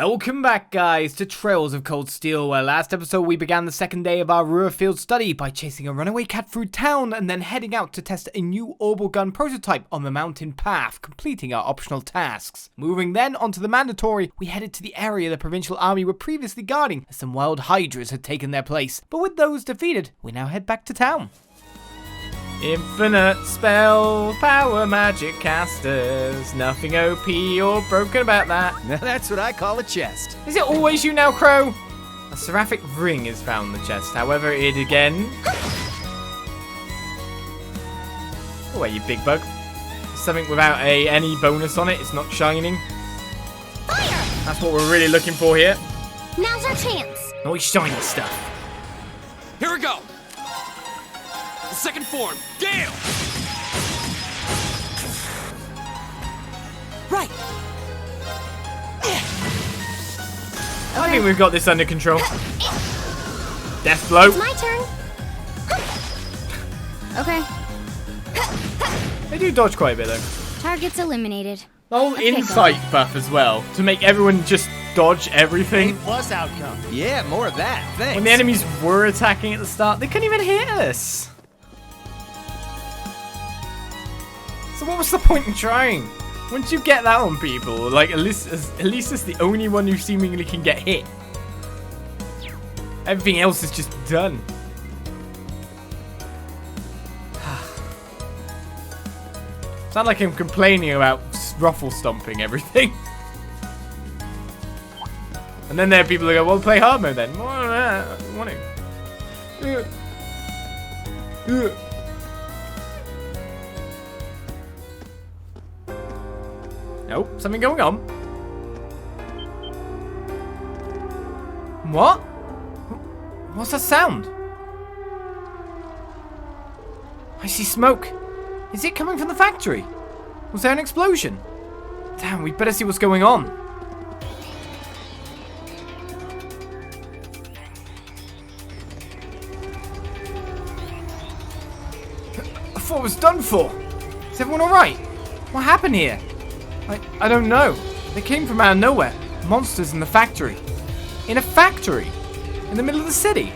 Welcome back, guys, to Trails of Cold Steel, where last episode we began the second day of our Roer field study by chasing a runaway cat through town and then heading out to test a new orbital gun prototype on the mountain path, completing our optional tasks. Moving then onto the mandatory, we headed to the area the provincial army were previously guarding as some wild hydras had taken their place, but with those defeated, we now head back to town. Infinite spell, power magic casters, nothing OP or broken about that. Now that's what I call a chest. Is it always you now, Crow? A seraphic ring is found in the chest, however it again... Oh, wait, you big bug. Something without any bonus on it, it's not shining. Fire! That's what we're really looking for here. Now's our chance. Always shiny stuff. Here we go. The second form, Gale! Right. I think we've got this under control. Death blow. It's my turn. Okay. They do dodge quite a bit though. Target's eliminated. The whole insight buff as well, to make everyone just dodge everything. Plus outcome. Yeah, more of that. Thanks. When the enemies were attacking at the start, they couldn't even hit us. So what was the point in trying? Once you get that on people, like at least it's the only one who seemingly can get hit. Everything else is just done. Sound like I'm complaining about ruffle stomping everything. And then there are people who go, well, play hard mode then. Want to. Nope, something going on. What? What's that sound? I see smoke. Is it coming from the factory? Was there an explosion? Damn, we'd better see what's going on. I thought it was done for. Is everyone alright? What happened here? I don't know. They came from out of nowhere. Monsters in the factory. In a factory? In the middle of the city?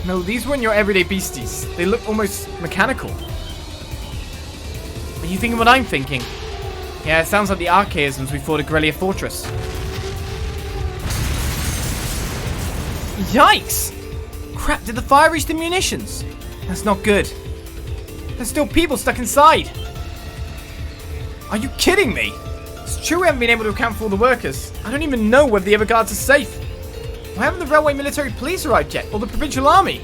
No, these weren't your everyday beasties. They look almost mechanical. Are you thinking what I'm thinking? Yeah, it sounds like the Archaisms we fought at Grelia Fortress. Yikes! Crap, did the fire reach the munitions? That's not good. There's still people stuck inside. Are you kidding me? It's true we haven't been able to account for all the workers. I don't even know whether the other guards are safe. Why haven't the railway military police arrived yet? Or the provincial army?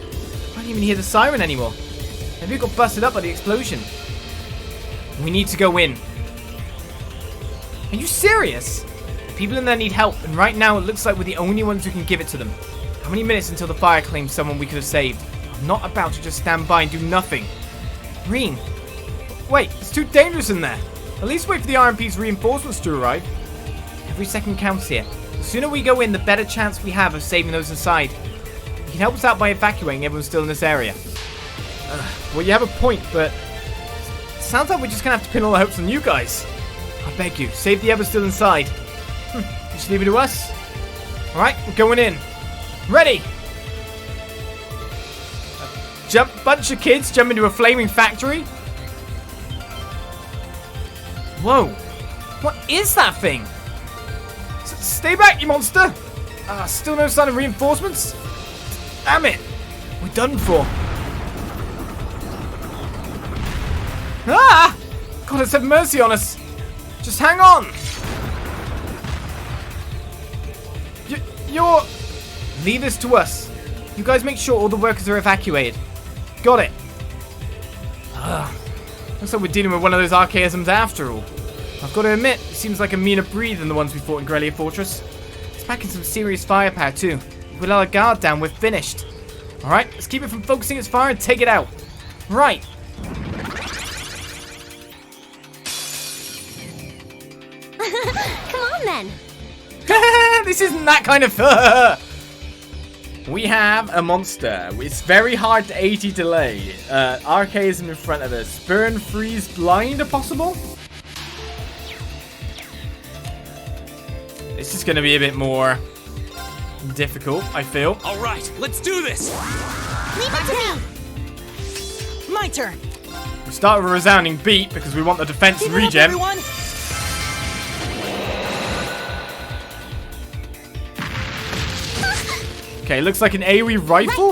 I don't even hear the siren anymore. Maybe it got busted up by the explosion. We need to go in. Are you serious? The people in there need help, and right now it looks like we're the only ones who can give it to them. How many minutes until the fire claims someone we could have saved? I'm not about to just stand by and do nothing. Rean. Wait, it's too dangerous in there. At least wait for the RMP's reinforcements to arrive. Every second counts here. The sooner we go in, the better chance we have of saving those inside. You can help us out by evacuating everyone still in this area. Well, you have a point, but... it sounds like we're just gonna have to pin all our hopes on you guys. I beg you, save the others still inside. Just leave it to us. Alright, we're going in. Ready! A bunch of kids jump into a flaming factory? Whoa! What is that thing? Stay back, you monster! Still no sign of reinforcements? Damn it! We're done for. Ah! God, let's have mercy on us. Just hang on. You're... Leave this to us. You guys make sure all the workers are evacuated. Got it. Looks like we're dealing with one of those Archaisms after all. I've got to admit, it seems like a meaner breed than the ones we fought in Grelia Fortress. It's packing some serious firepower too. If we let our guard down, we're finished. Alright, let's keep it from focusing its fire and take it out. Right. Come on then. This isn't that kind of We have a monster. It's very hard to 80 delay. Archaism in front of us. Burn, freeze, blind, possible? This This is going to be a bit more difficult, I feel. All right, let's do this. Leave it to me. My turn. We start with a resounding beat because we want the defense and Keep it up, regen. everyone. Okay, looks like an AoE rifle.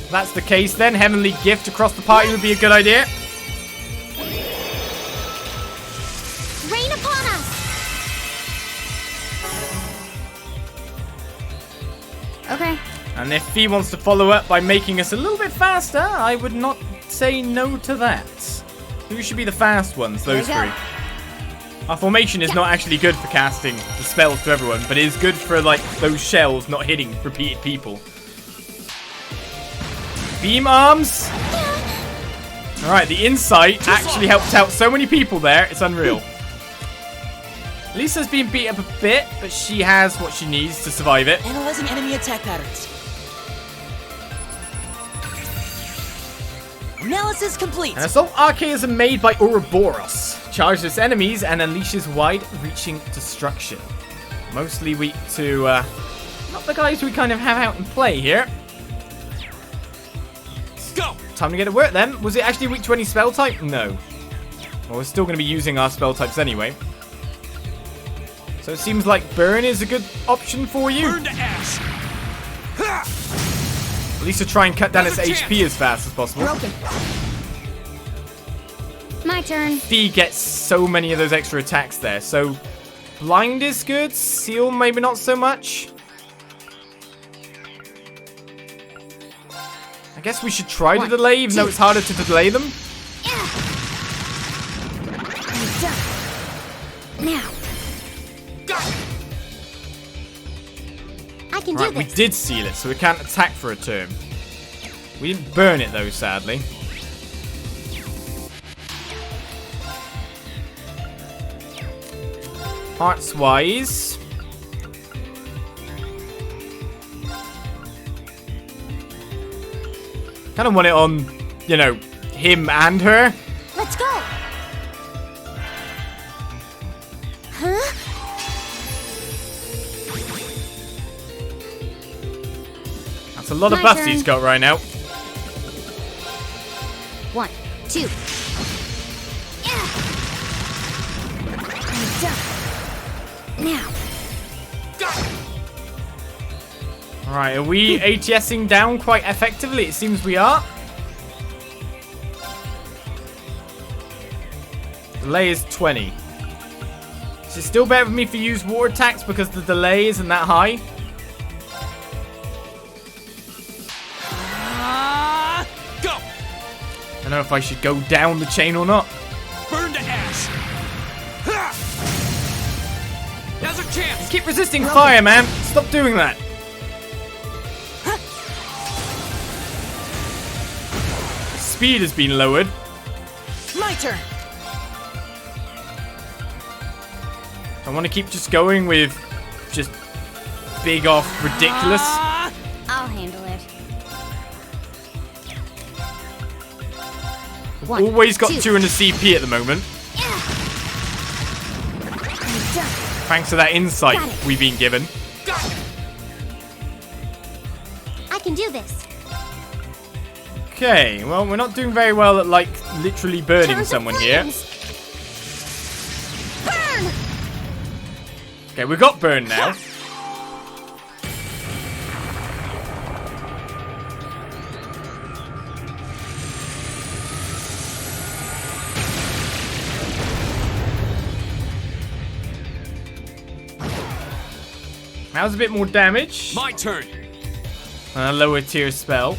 If that's the case then, Heavenly Gift across the party would be a good idea. Rain upon us. Okay. And if he wants to follow up by making us a little bit faster, I would not say no to that. Who should be the fast ones? Those There you three. Our formation is not actually good for casting the spells to everyone, but it is good for, like, those shells not hitting repeated people. Beam arms! Alright, the insight actually helped out so many people there, it's unreal. Lisa's been beat up a bit, but she has what she needs to survive it. Analyzing enemy attack patterns. Analysis complete. An assault archaism made by Ouroboros. Charges enemies and unleashes wide-reaching destruction. Mostly weak to, not the guys we kind of have out in play here. Go. Time to get to work then. Was it actually weak to any spell type? No. Well, we're still going to be using our spell types anyway. So it seems like burn is a good option for you. Burn to ash. Ha! At least to try and cut down its Another HP as fast as possible. Broken. My turn. Fee gets so many of those extra attacks there. So blind is good. Seal maybe not so much. I guess we should try to delay, even though it's harder to delay them. Now. Got it. I can Right, do we this. did seal it, so we can't attack for a turn. We didn't burn it though, sadly. Parts-wise, kind of want it on, you know, him and her. Let's go. Huh? That's a lot of My buffs turn. he's got right now. 1, 2. Now. Got it. Alright, are we ATSing down quite effectively? It seems we are. Delay is 20. Is it still better for me to use water attacks because the delay isn't that high? Go. I don't know if I should go down the chain or not. Burn to ash. Ha! Now's our chance. Keep resisting fire, man. Stop doing that. Speed has been lowered. My turn. I want to keep just going with just big off ridiculous. I'll handle it. Always got 2. 200 CP at the moment. Thanks to that insight Got it. we've been given. Got it. I can do this. Okay, well, we're not doing very well at, like, literally burning Turn to someone here. flames. Burn! Okay, we got burned now. That was a bit more damage. My turn. A lower tier spell.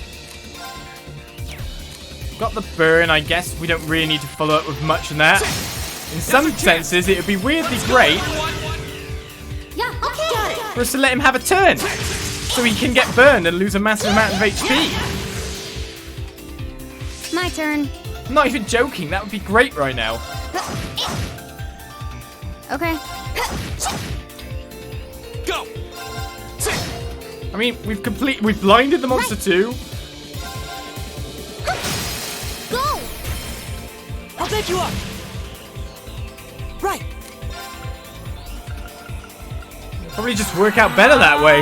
Got the burn, I guess. We don't really need to follow up with much in that. In some senses, it would be weirdly great Yeah, okay. for us to let him have a turn. So he can get burned and lose a massive amount of HP. My turn. I'm not even joking. That would be great right now. Okay. Go. I mean, we've blinded the monster too. Go! I'll pick you up. Right. Probably just work out better that way.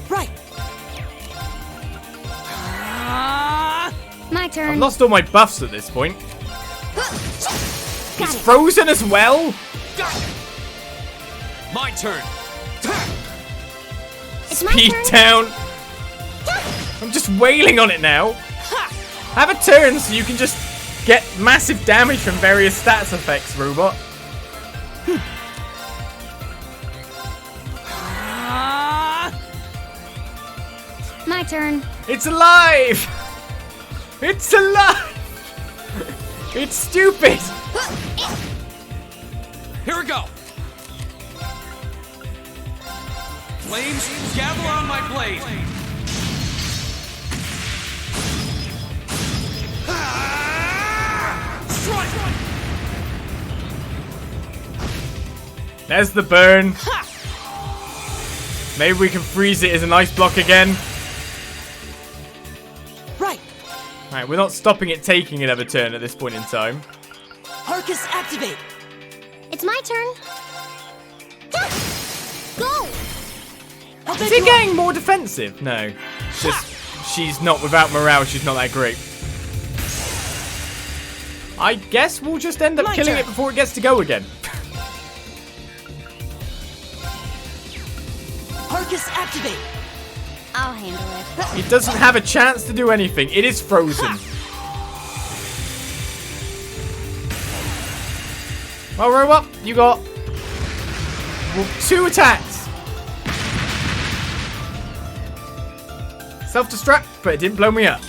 Right. My turn. I've lost all my buffs at this point. Got It's it. frozen as well. My turn. It's my Speed turn. down. I'm just wailing on it now. Have a turn so you can just get massive damage from various stats effects, robot. My turn. It's alive! It's alive! It's stupid! Here we go. Flames, gather on my blade. Strike! There's the burn. Maybe we can freeze it as an ice block again. Right. Alright, we're not stopping it taking another turn at this point in time. Arcus activate. It's my turn. Go. I'll Is bet it you getting more defensive? No. It's just, she's not, without morale, she's not that great. I guess we'll just end up My killing turn. it before it gets to go again. Arcus activate. I'll handle it. It doesn't have a chance to do anything. It is frozen. Well, robot, you got 2 attacks. Self-destruct, but it didn't blow me up.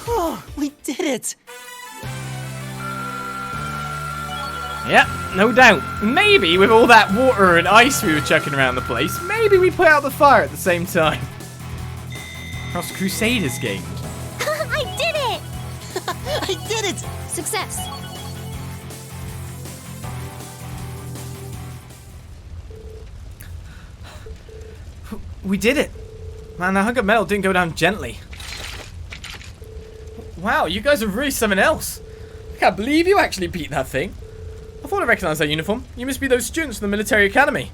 Oh, we did it. Yep, no doubt. Maybe with all that water and ice we were chucking around the place, maybe we put out the fire at the same time. Cross Crusaders gained. I did it. I did it. Success. We did it. Man, that hunk of metal didn't go down gently. Wow, you guys are really something else. I can't believe you actually beat that thing. I thought I recognized that uniform. You must be those students from the Military Academy.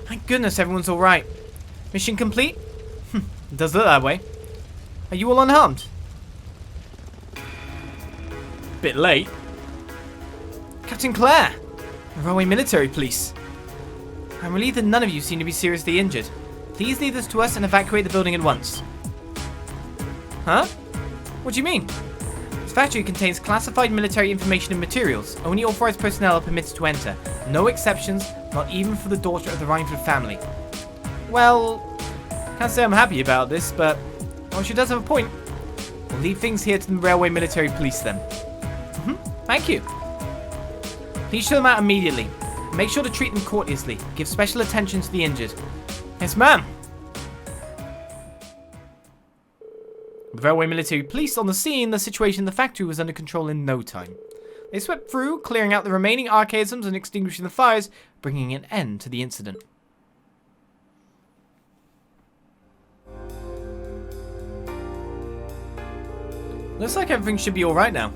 Thank goodness everyone's alright. Mission complete? It does look that way. Are you all unharmed? Bit late. Captain Claire, the Railway Military Police. I'm relieved that none of you seem to be seriously injured. Please leave this to us and evacuate the building at once. Huh? What do you mean? This factory contains classified military information and materials. Only authorized personnel are permitted to enter. No exceptions, not even for the daughter of the Reinford family. Well, can't say I'm happy about this, but well, she does have a point. We'll leave things here to the Railway Military Police then. Thank you. Please show them out immediately. Make sure to treat them courteously. Give special attention to the injured. Yes, ma'am. The Railway Military Police on the scene, the situation in the factory was under control in no time. They swept through, clearing out the remaining archaisms and extinguishing the fires, bringing an end to the incident. Looks like everything should be alright now.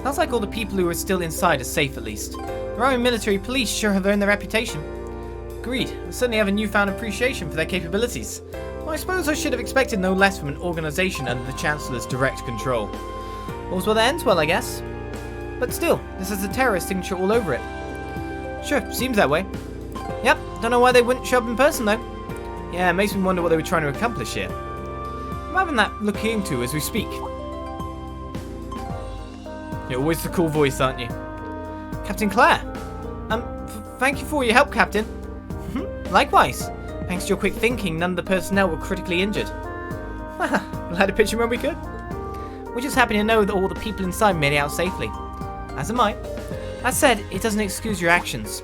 Sounds like all the people who are still inside are safe at least. The Roer Military Police sure have earned their reputation. Agreed. I certainly have a newfound appreciation for their capabilities. Well, I suppose I should have expected no less from an organisation under the Chancellor's direct control. All's well that ends well, I guess. But still, this has a terrorist signature all over it. Sure, seems that way. Yep, don't know why they wouldn't show up in person though. Yeah, it makes me wonder what they were trying to accomplish here. I'm having that looking into as we speak. You're always the cool voice, aren't you? Captain Claire. Thank you for all your help, Captain. Likewise. Thanks to your quick thinking, none of the personnel were critically injured. Glad to pitch in when we could. We're just happy to know that all the people inside made it out safely. As am I. That said, it doesn't excuse your actions.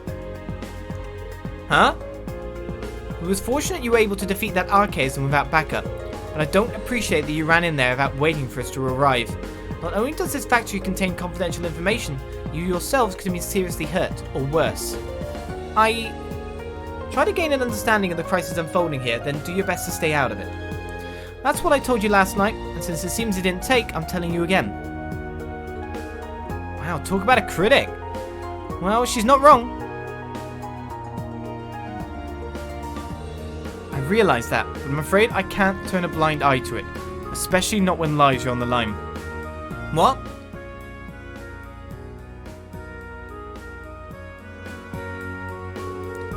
Huh? It was fortunate you were able to defeat that Archaism without backup, but I don't appreciate that you ran in there without waiting for us to arrive. Not only does this factory contain confidential information, you yourselves could have been seriously hurt, or worse. Try to gain an understanding of the crisis unfolding here, then do your best to stay out of it. That's what I told you last night, and since it seems it didn't take, I'm telling you again. Wow, talk about a critic. Well, she's not wrong. I realise that, but I'm afraid I can't turn a blind eye to it. Especially not when lives are on the line. What?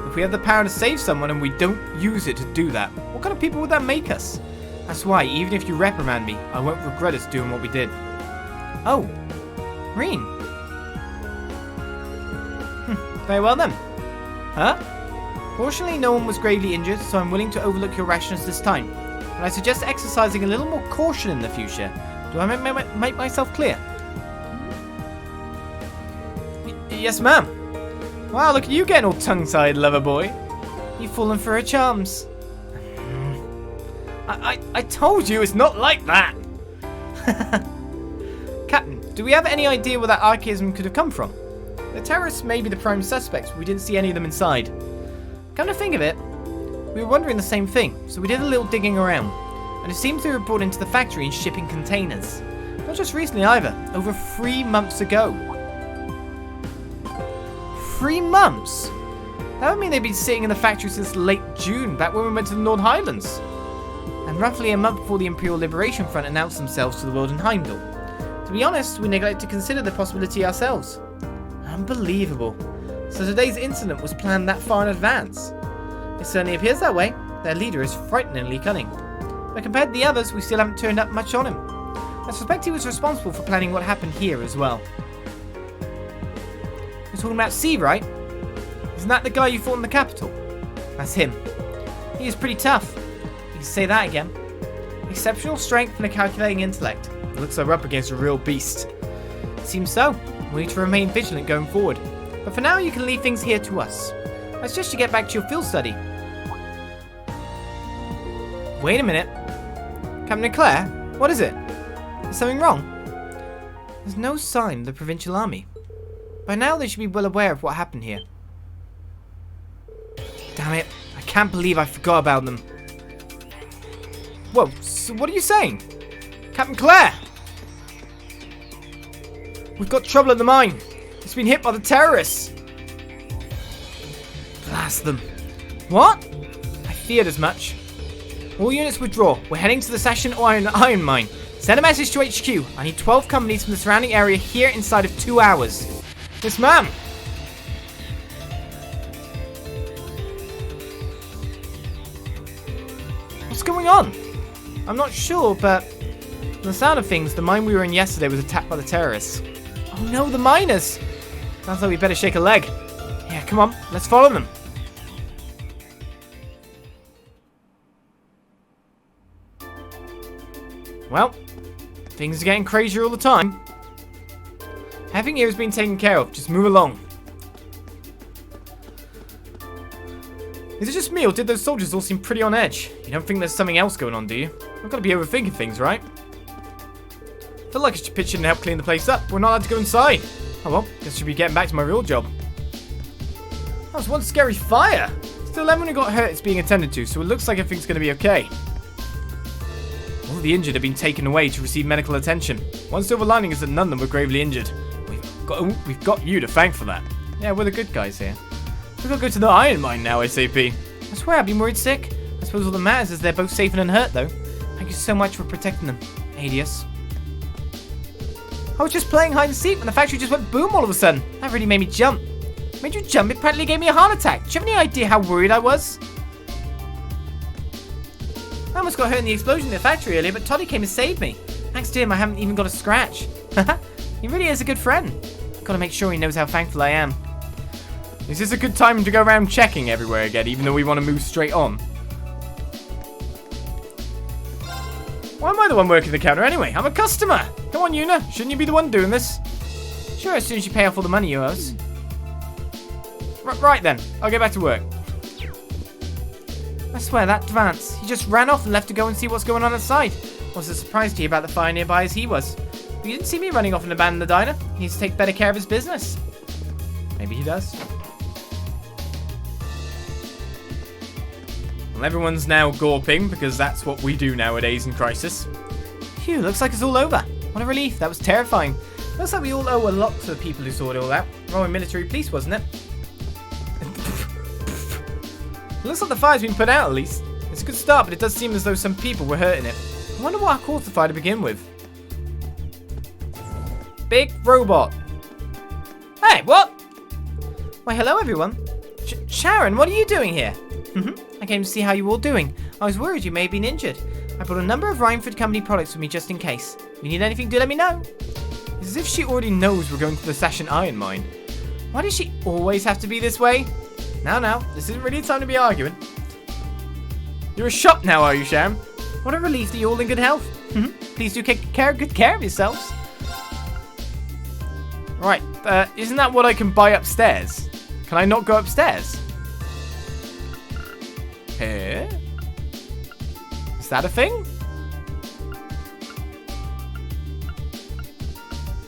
If we have the power to save someone and we don't use it to do that, what kind of people would that make us? That's why, even if you reprimand me, I won't regret us doing what we did. Oh. Rean. Very well then. Huh? Fortunately, no one was gravely injured, so I'm willing to overlook your rashness this time. But I suggest exercising a little more caution in the future. Do I make myself clear? Yes, ma'am. Wow, look at you getting all tongue-tied, lover boy. You've fallen for her charms. I told you it's not like that. Captain, do we have any idea where that Archaism could have come from? The terrorists may be the prime suspects, but we didn't see any of them inside. Come to think of it, we were wondering the same thing, so we did a little digging around. And it seems they were brought into the factory in shipping containers. Not just recently either, over 3 months ago. 3 months? That would mean they've been sitting in the factory since late June, back when we went to the North Highlands. And roughly a month before the Imperial Liberation Front announced themselves to the world in Heimdall. To be honest, we neglected to consider the possibility ourselves. Unbelievable. So today's incident was planned that far in advance. It certainly appears that way. Their leader is frighteningly cunning. But compared to the others, we still haven't turned up much on him. I suspect he was responsible for planning what happened here as well. You're talking about C, right? Isn't that the guy you fought in the capital? That's him. He is pretty tough. You can say that again. Exceptional strength and a calculating intellect. It looks like we're up against a real beast. Seems so. We need to remain vigilant going forward. But for now, you can leave things here to us. I suggest you get back to your field study. Wait a minute. Captain Claire, what is it? Is something wrong? There's no sign of the provincial army. By now, they should be well aware of what happened here. Damn it. I can't believe I forgot about them. Whoa, so what are you saying? Captain Claire! We've got trouble at the mine. It's been hit by the terrorists. Blast them. What? I feared as much. All units withdraw. We're heading to the Sachsen Iron Mine. Send a message to HQ. I need 12 companies from the surrounding area here inside of 2 hours. Yes, ma'am. What's going on? I'm not sure, but from the sound of things, the mine we were in yesterday was attacked by the terrorists. Oh no, the miners! Sounds like we better shake a leg. Yeah, come on, let's follow them. Well, things are getting crazier all the time. Everything here has been taken care of. Just move along. Is it just me, or did those soldiers all seem pretty on edge? You don't think there's something else going on, do you? I've got to be overthinking things, right? I feel like I should pitch in and help clean the place up. We're not allowed to go inside. Oh well, guess I should be getting back to my real job. That was one scary fire. Still, everyone who got hurt is being attended to, so it looks like everything's going to be okay. All of the injured have been taken away to receive medical attention. One silver lining is that none of them were gravely injured. We've got you to thank for that. Yeah, we're the good guys here. We've got to go to the iron mine now, SAP. I swear I've been worried sick. I suppose all that matters is they're both safe and unhurt, though. Thank you so much for protecting them, Adius. I was just playing hide and seek when the factory just went boom all of a sudden. That really made me jump. Made you jump? It practically gave me a heart attack. Do you have any idea how worried I was? I almost got hurt in the explosion in the factory earlier, but Toddy came and saved me. Thanks to him, I haven't even got a scratch. He really is a good friend. Gotta make sure he knows how thankful I am. Is this a good time to go around checking everywhere again, even though we want to move straight on? Why am I the one working the counter anyway? I'm a customer. Come on, Yuna. Shouldn't you be the one doing this? Sure, as soon as you pay off all the money you owe us. Right then. I'll get back to work. I swear, that Vance, he just ran off and left to go and see what's going on outside. I was as surprised to hear about the fire nearby as he was. But you didn't see me running off and abandon the diner. He needs to take better care of his business. Maybe he does. Well, Well, everyone's now gawping because that's what we do nowadays in Crisis. Phew, looks like it's all over. What a relief. That was terrifying. Looks like we all owe a lot to the people who sorted it all out. Roer Military Police, wasn't it? Looks like the fire's been put out at least. It's a good start, but it does seem as though some people were hurt in it. I wonder what caused the fire to begin with. Big robot. Hey, what? Why, hello everyone. Sharon, what are you doing here? I came to see how you all doing. I was worried you may have been injured. I brought a number of Reinford Company products with me just in case. If you need anything, do let me know. It's as if she already knows we're going to the Sachsen Mine. Why does she always have to be this way? Now, this isn't really a time to be arguing. You're a shop now, are you, Sharon? What a relief that you're all in good health. Please do take good care of yourselves. Right, isn't that what I can buy upstairs? Can I not go upstairs? Here? Is that a thing?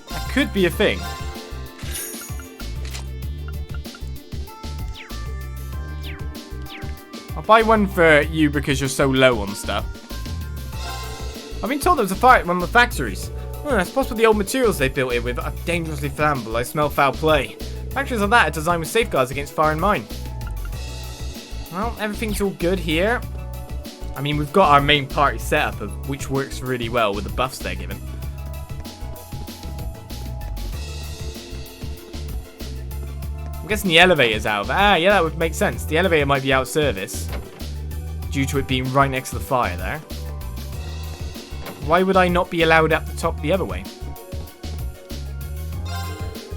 That could be a thing. I'll buy one for you because you're so low on stuff. I've been told there was a fire at one of the factories. It's possible the old materials they built it with are dangerously flammable. I smell foul play. Factories like that are designed with safeguards against fire and mine. Well, everything's all good here. I mean, we've got our main party setup, which works really well with the buffs they're given. I'm guessing the elevator's out. Yeah, that would make sense. The elevator might be out of service due to it being right next to the fire there. Why would I not be allowed up the top the other way?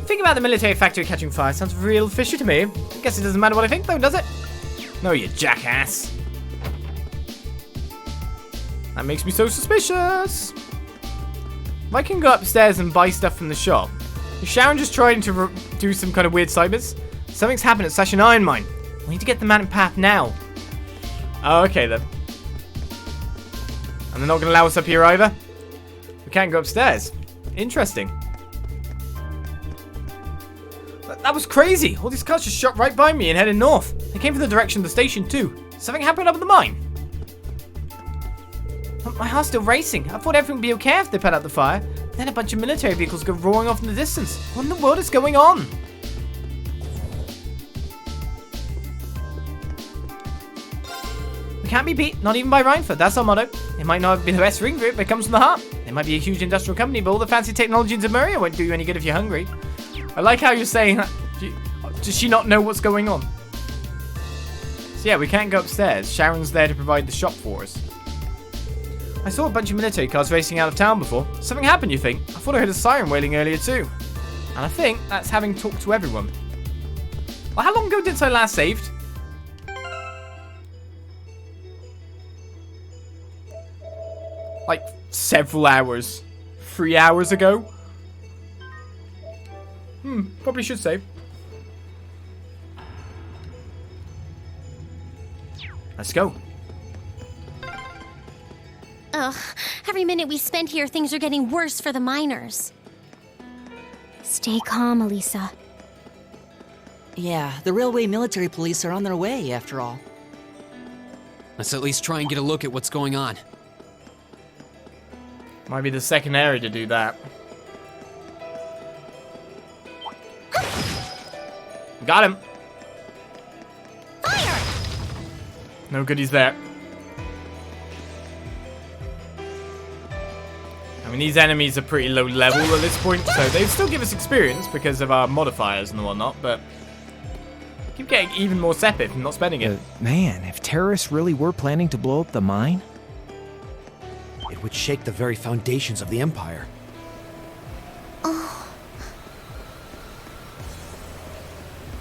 Think about the military factory catching fire. Sounds real fishy to me. I guess it doesn't matter what I think though, does it? No, you jackass. That makes me so suspicious. If I can go upstairs and buy stuff from the shop. Is Sharon just trying to do some kind of weird cybers? Something's happened at Sachsen Mine. We need to get the man in path now. Oh, okay then. And they're not going to allow us up here either? We can't go upstairs. Interesting. That was crazy. All these cars just shot right by me and headed north. They came from the direction of the station too. Something happened up at the mine. My heart's still racing. I thought everything would be okay if they put out the fire. But then a bunch of military vehicles go roaring off in the distance. What in the world is going on? We can't be beat, not even by Reinford. That's our motto. It might not be the best ring route, but it comes from the heart. It might be a huge industrial company, but all the fancy technology in Zamuria won't do you any good if you're hungry. I like how you're saying that. Does she not know what's going on? So yeah, we can't go upstairs. Sharon's there to provide the shop for us. I saw a bunch of military cars racing out of town before. Something happened, you think? I thought I heard a siren wailing earlier too. And I think that's having talked to everyone. Well, how long ago did I last saved? Like, several hours. 3 hours ago? Probably should save. Let's go. Ugh, every minute we spend here, things are getting worse for the miners. Stay calm, Elisa. Yeah, the railway military police are on their way, after all. Let's at least try and get a look at what's going on. Might be the second area to do that. Got him. Fire! No goodies there. I mean, these enemies are pretty low level at this point, so they still give us experience because of our modifiers and whatnot, but keep getting even more sepid and not spending it. Man, if terrorists really were planning to blow up the mine, It would shake the very foundations of the Empire.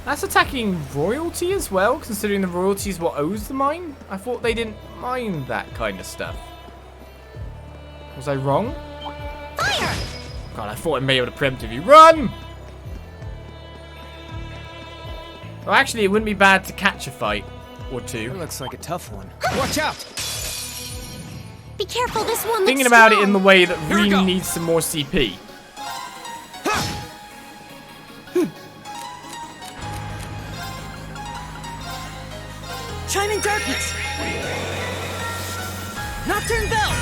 That's attacking royalty as well, considering the royalty is what owes the mine? I thought they didn't mind that kind of stuff. Was I wrong? Fire! God, I thought I may be able to preemptively run! Well, actually, it wouldn't be bad to catch a fight or two. That looks like a tough one. Watch out! Be careful, this one looks Thinking about it strong. in the way that Here we go. Rean needs some more CP. Chime in darkness! Nocturne Bell!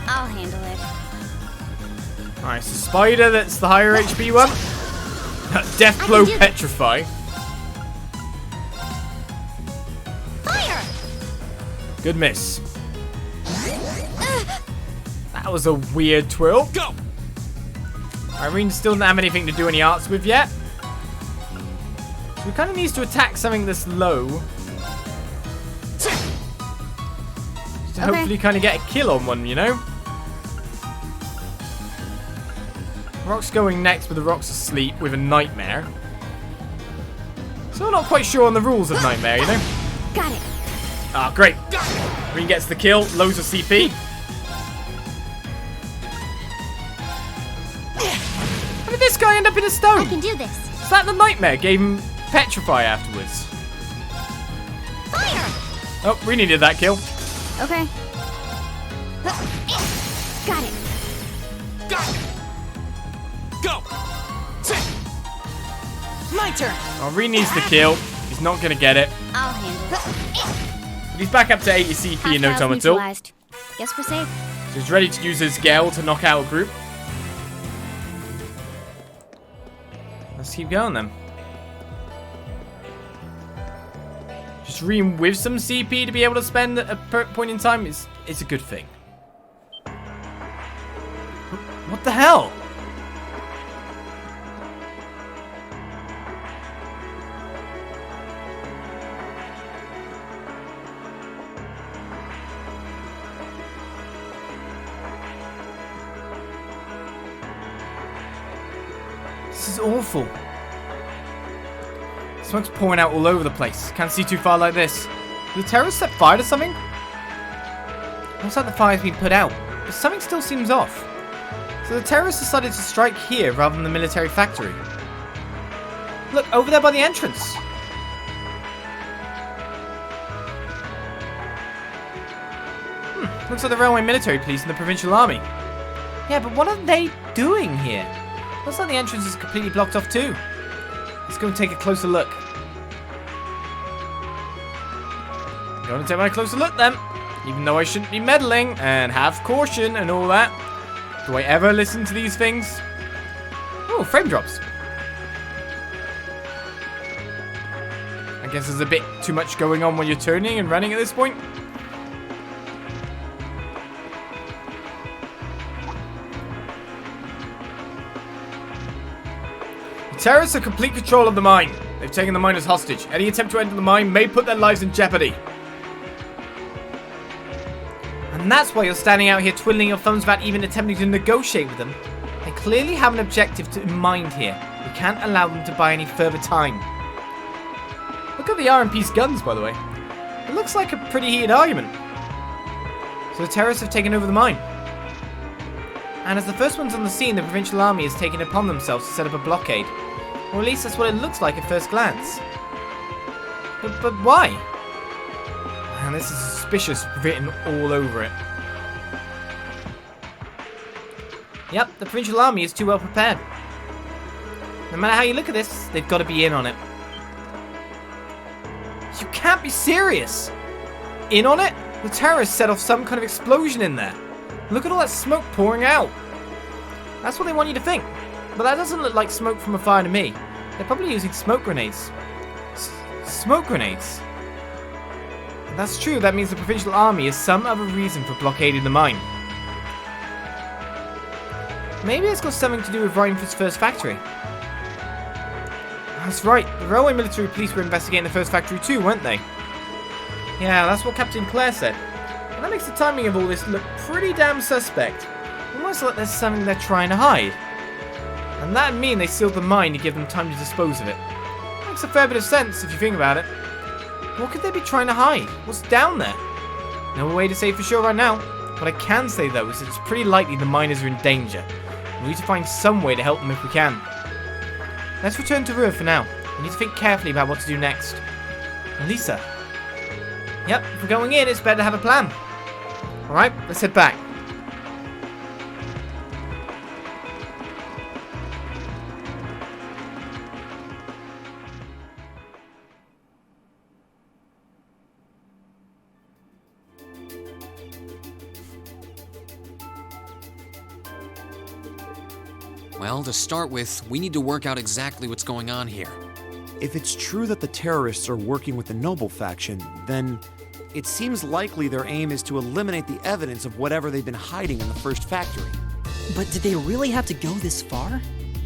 I'll handle it. Alright, so Spider, that's the higher HP one. Death Blow Petrify. Fire! Good miss. That was a weird twirl. Go! Irene still doesn't have anything to do any arts with yet. So he kind of needs to attack something that's low. To hopefully kind of get a kill on one, you know? Rock's going next, but the Rock's asleep with a Nightmare. Still not quite sure on the rules of Nightmare, you know? Got it. Ah, great. Green gets the kill, loads of CP. How did this guy end up in a I stone? can do this. Is that the Nightmare gave him Petrify afterwards? Fire! Oh, we needed that kill. Okay. Got it. Go! Go! My turn! Oh, Rean needs the kill. He's not going to get it. I'll handle it. But he's back up to 80 CP in no Hostiles time at all. neutralized. Guess we're safe. So he's ready to use his Gale to knock out a group. Let's keep going then. Just Rean with some CP to be able to spend at a point in time is a good thing. What the hell? This is awful. Smoke's pouring out all over the place. Can't see too far like this. Did the terrorists set fire to something? Looks like the fire's been put out, but something still seems off. So the terrorists decided to strike here rather than the military factory. Look, over there by the entrance. Looks like the railway military police and the provincial army. Yeah, but what are they doing here? Looks like the entrance is completely blocked off too. Let's go and take a closer look. Going to take my closer look then. Even though I shouldn't be meddling and have caution and all that. Do I ever listen to these things? Oh, frame drops. I guess there's a bit too much going on when you're turning and running at this point. The terrorists have complete control of the mine. They've taken the miners hostage. Any attempt to enter the mine may put their lives in jeopardy. And that's why you're standing out here twiddling your thumbs without even attempting to negotiate with them. They clearly have an objective in mind here. We can't allow them to buy any further time. Look at the RMP's guns, by the way. It looks like a pretty heated argument. So the terrorists have taken over the mine. And as the first ones on the scene, the provincial army has taken it upon themselves to set up a blockade. Or at least that's what it looks like at first glance. But why? And this is suspicious written all over it. Yep, the provincial army is too well prepared. No matter how you look at this, they've got to be in on it. You can't be serious! In on it? The terrorists set off some kind of explosion in there. Look at all that smoke pouring out. That's what they want you to think. But that doesn't look like smoke from a fire to me. They're probably using smoke grenades. Smoke grenades? If that's true, that means the provincial army has some other reason for blockading the mine. Maybe it's got something to do with Reinford's first factory. That's right, the railway military police were investigating the first factory too, weren't they? Yeah, that's what Captain Claire said. And that makes the timing of all this look pretty damn suspect. Almost like there's something they're trying to hide. And that'd mean they sealed the mine to give them time to dispose of it. Makes a fair bit of sense if you think about it. What could they be trying to hide? What's down there? No way to say for sure right now. What I can say though is it's pretty likely the miners are in danger. We need to find some way to help them if we can. Let's return to Roer for now. We need to think carefully about what to do next. Lisa. Yep, if we're going in, it's better to have a plan. Alright, let's head back. Well, to start with, we need to work out exactly what's going on here. If it's true that the terrorists are working with the noble faction, then it seems likely their aim is to eliminate the evidence of whatever they've been hiding in the first factory. But did they really have to go this far?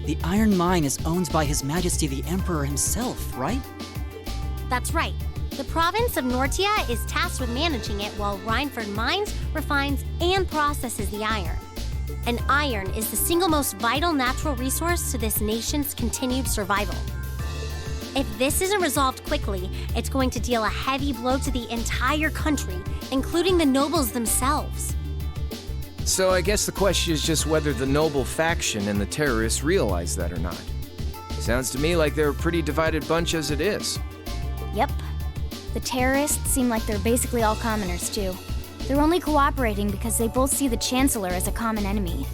The iron mine is owned by His Majesty the Emperor himself, right? That's right. The province of Nortia is tasked with managing it while Reinford mines, refines, and processes the iron. And iron is the single most vital natural resource to this nation's continued survival. If this isn't resolved quickly, it's going to deal a heavy blow to the entire country, including the nobles themselves. So I guess the question is just whether the noble faction and the terrorists realize that or not. Sounds to me like they're a pretty divided bunch as it is. Yep. The terrorists seem like they're basically all commoners, too. They're only cooperating because they both see the Chancellor as a common enemy.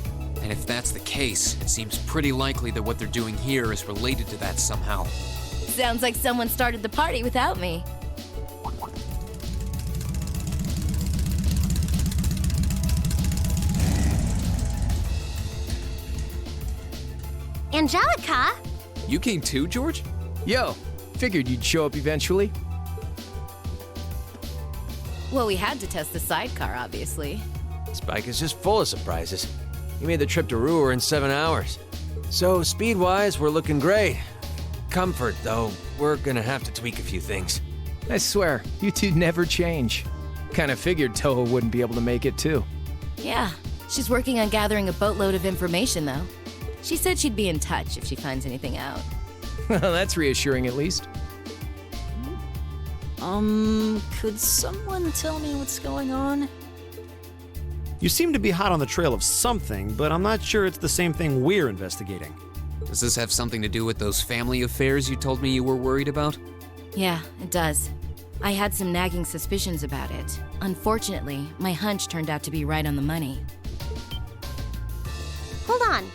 And if that's the case, it seems pretty likely that what they're doing here is related to that somehow. Sounds like someone started the party without me. Angelica? You came too, George? Yo, figured you'd show up eventually. Well, we had to test the sidecar, obviously. Spike is just full of surprises. He made the trip to Roer in 7 hours. So, speed-wise, we're looking great. Comfort, though, we're gonna have to tweak a few things. I swear, you two never change. Kinda figured Toho wouldn't be able to make it too. Yeah, she's working on gathering a boatload of information, though. She said she'd be in touch if she finds anything out. Well, that's reassuring at least. Could someone tell me what's going on? You seem to be hot on the trail of something, but I'm not sure it's the same thing we're investigating. Does this have something to do with those family affairs you told me you were worried about? Yeah, it does. I had some nagging suspicions about it. Unfortunately, my hunch turned out to be right on the money. Hold on.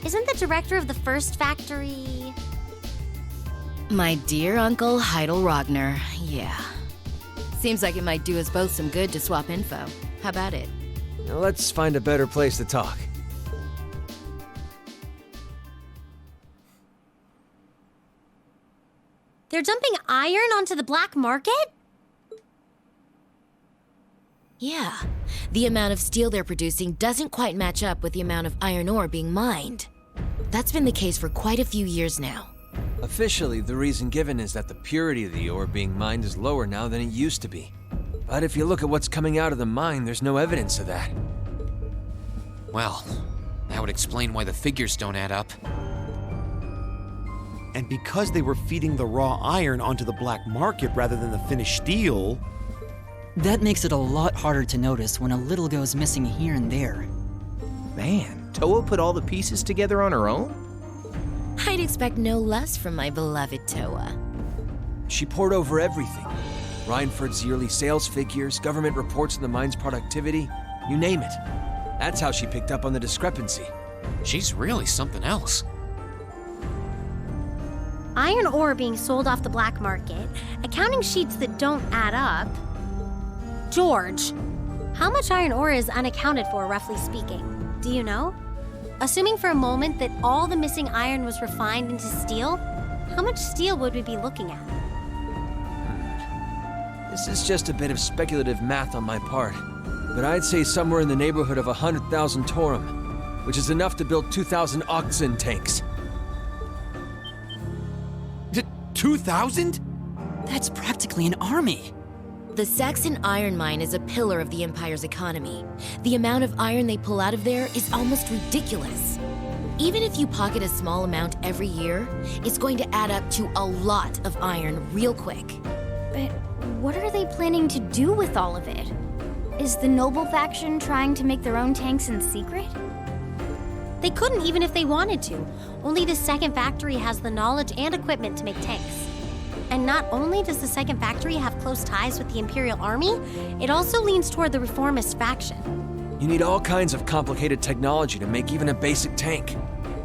Isn't the director of the first factory... My dear Uncle Heidel Rogner, yeah. Seems like it might do us both some good to swap info. How about it? Now let's find a better place to talk. They're dumping iron onto the black market? Yeah. The amount of steel they're producing doesn't quite match up with the amount of iron ore being mined. That's been the case for quite a few years now. Officially, the reason given is that the purity of the ore being mined is lower now than it used to be. But if you look at what's coming out of the mine, there's no evidence of that. Well, that would explain why the figures don't add up. And because they were feeding the raw iron onto the black market rather than the finished steel... That makes it a lot harder to notice when a little goes missing here and there. Man, Toho put all the pieces together on her own? I'd expect no less from my beloved Toa. She poured over everything. Reinford's yearly sales figures, government reports on the mine's productivity, you name it. That's how she picked up on the discrepancy. She's really something else. Iron ore being sold off the black market, accounting sheets that don't add up. George, how much iron ore is unaccounted for, roughly speaking? Do you know? Assuming for a moment that all the missing iron was refined into steel, how much steel would we be looking at? This is just a bit of speculative math on my part, but I'd say somewhere in the neighborhood of 100,000 Torum, which is enough to build 2,000 oxen tanks. 2,000? That's practically an army. The Sachsen iron mine is a pillar of the Empire's economy. The amount of iron they pull out of there is almost ridiculous. Even if you pocket a small amount every year, it's going to add up to a lot of iron real quick. But what are they planning to do with all of it? Is the noble faction trying to make their own tanks in secret? They couldn't even if they wanted to. Only the second factory has the knowledge and equipment to make tanks. And not only does the second factory have close ties with the Imperial Army, it also leans toward the reformist faction. You need all kinds of complicated technology to make even a basic tank.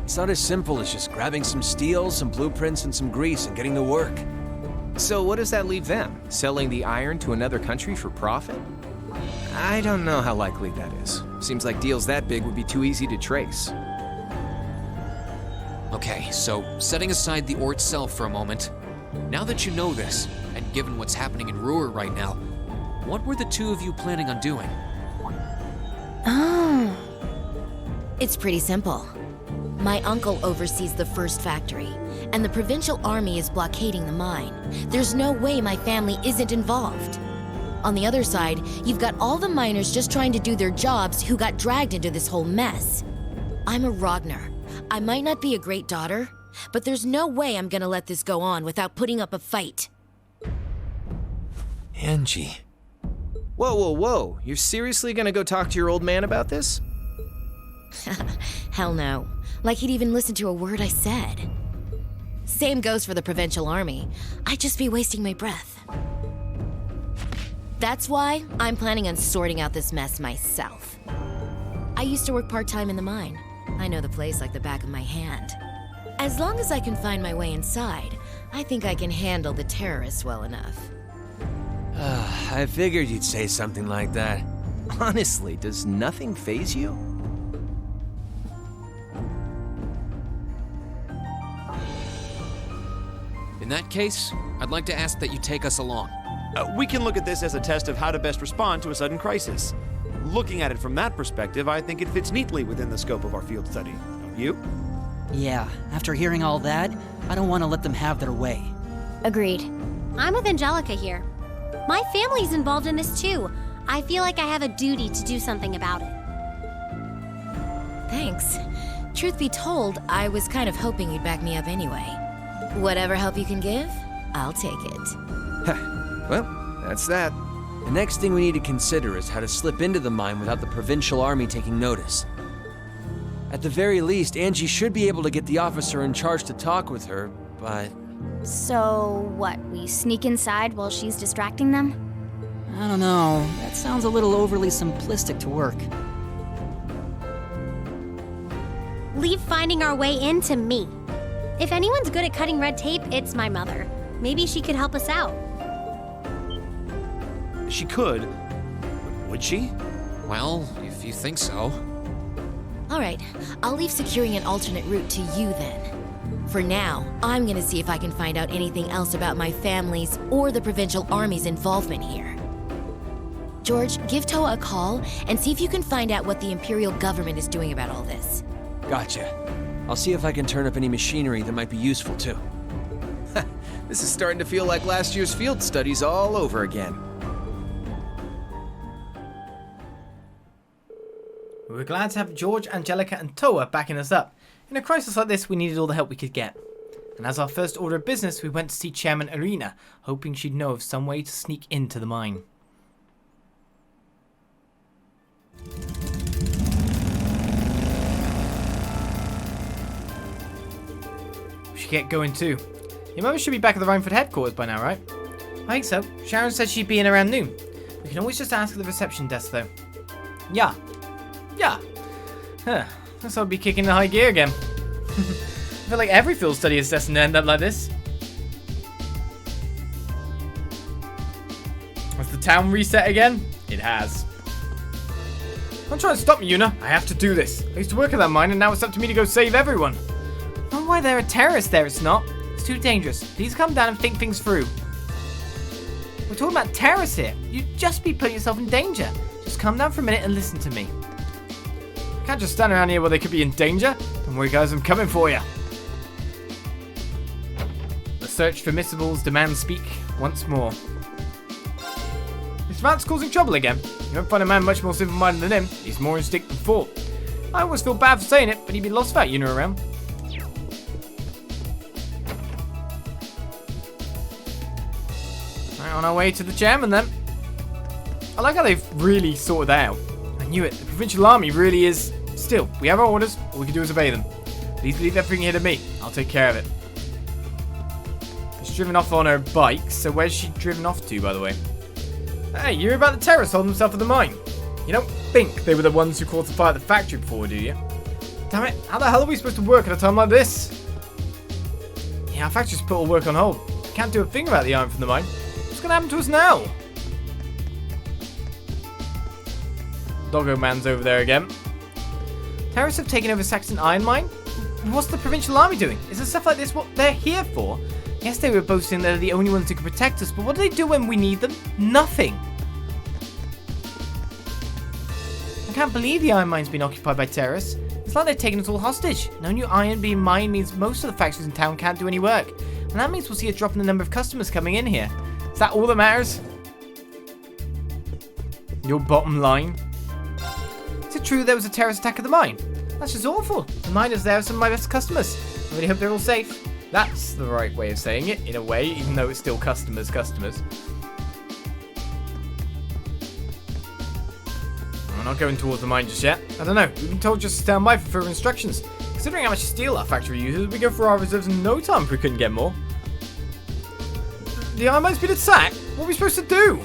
It's not as simple as just grabbing some steel, some blueprints, and some grease and getting to work. So what does that leave them? Selling the iron to another country for profit? I don't know how likely that is. Seems like deals that big would be too easy to trace. Okay, so setting aside the ore itself for a moment, now that you know this, and given what's happening in Roer right now, what were the two of you planning on doing? Oh. It's pretty simple. My uncle oversees the first factory, and the provincial army is blockading the mine. There's no way my family isn't involved. On the other side, you've got all the miners just trying to do their jobs who got dragged into this whole mess. I'm a Ragnar. I might not be a great daughter, but there's no way I'm gonna let this go on without putting up a fight. Angie. Whoa, whoa, whoa. You're seriously gonna go talk to your old man about this? Hell no. Like he'd even listen to a word I said. Same goes for the provincial army. I'd just be wasting my breath. That's why I'm planning on sorting out this mess myself. I used to work part-time in the mine. I know the place like the back of my hand. As long as I can find my way inside, I think I can handle the terrorists well enough. I figured you'd say something like that. Honestly, does nothing faze you? In that case, I'd like to ask that you take us along. We can look at this as a test of how to best respond to a sudden crisis. Looking at it from that perspective, I think it fits neatly within the scope of our field study. Don't you? Yeah, after hearing all that, I don't want to let them have their way. Agreed. I'm with Angelica here. My family's involved in this too. I feel like I have a duty to do something about it. Thanks. Truth be told, I was kind of hoping you'd back me up anyway. Whatever help you can give, I'll take it. Well, that's that. The next thing we need to consider is how to slip into the mine without the provincial army taking notice. At the very least, Angie should be able to get the officer in charge to talk with her, but... So, what, we sneak inside while she's distracting them? I don't know. That sounds a little overly simplistic to work. Leave finding our way in to me. If anyone's good at cutting red tape, it's my mother. Maybe she could help us out. She could. Would she? Well, if you think so. Alright, I'll leave securing an alternate route to you then. For now, I'm gonna see if I can find out anything else about my family's or the provincial army's involvement here. George, give Toa a call and see if you can find out what the Imperial government is doing about all this. Gotcha. I'll see if I can turn up any machinery that might be useful too. This is starting to feel like last year's field studies all over again. We were glad to have George, Angelica, and Toa backing us up. In a crisis like this, we needed all the help we could get. And as our first order of business, we went to see Chairman Irina, hoping she'd know of some way to sneak into the mine. We should get going too. Your mother should be back at the Rhineford headquarters by now, right? I think so. Sharon said she'd be in around noon. We can always just ask at the reception desk though. Yeah. Yeah. Huh. Guess I'll be kicking the high gear again. I feel like every field study is destined to end up like this. Has the town reset again? It has. Don't try and stop me, Yuna. I have to do this. I used to work at that mine and now it's up to me to go save everyone. Not why there are terrorists there, it's not. It's too dangerous. Please come down and think things through. We're talking about terrorists here. You'd just be putting yourself in danger. Just come down for a minute and listen to me. Can't just stand around here where they could be in danger. Don't worry guys, I'm coming for you. The search for missables demands speak once more. This rat's causing trouble again. You won't find a man much more simple-minded than him. He's more instinct than thought. I always feel bad for saying it, but he'd be lost without Yuna around. Right, on our way to the chairman then. I like how they've really sorted that out. I knew it. The provincial army really is... Still, we have our orders. All we can do is obey them. Please leave everything here to me. I'll take care of it. She's driven off on her bike, so where's she driven off to, by the way? Hey, you hear about the terrorists holding themselves at the mine? You don't think they were the ones who caused the fire at the factory before, do you? Damn it, how the hell are we supposed to work at a time like this? Yeah, our factory's put all work on hold. We can't do a thing about the iron from the mine. What's going to happen to us now? Doggo Man's over there again. Terrorists have taken over Sachsen Iron Mine? What's the provincial army doing? Isn't stuff like this what they're here for? Yes, they were boasting they're the only ones who can protect us, but what do they do when we need them? Nothing. I can't believe the iron mine's been occupied by terrorists. It's like they've taken us all hostage. No new iron being mined means most of the factories in town can't do any work. And that means we'll see a drop in the number of customers coming in here. Is that all that matters? Your bottom line? Is it true there was a terrorist attack at the mine? That's just awful. The miners there are some of my best customers. I really hope they're all safe. That's the right way of saying it, in a way, even though it's still customers. I'm not going towards the mine just yet. I don't know. We've been told just to stand by for further instructions. Considering how much steel our factory uses, we go for our reserves in no time if we couldn't get more. The iron mine's been attacked? What are we supposed to do?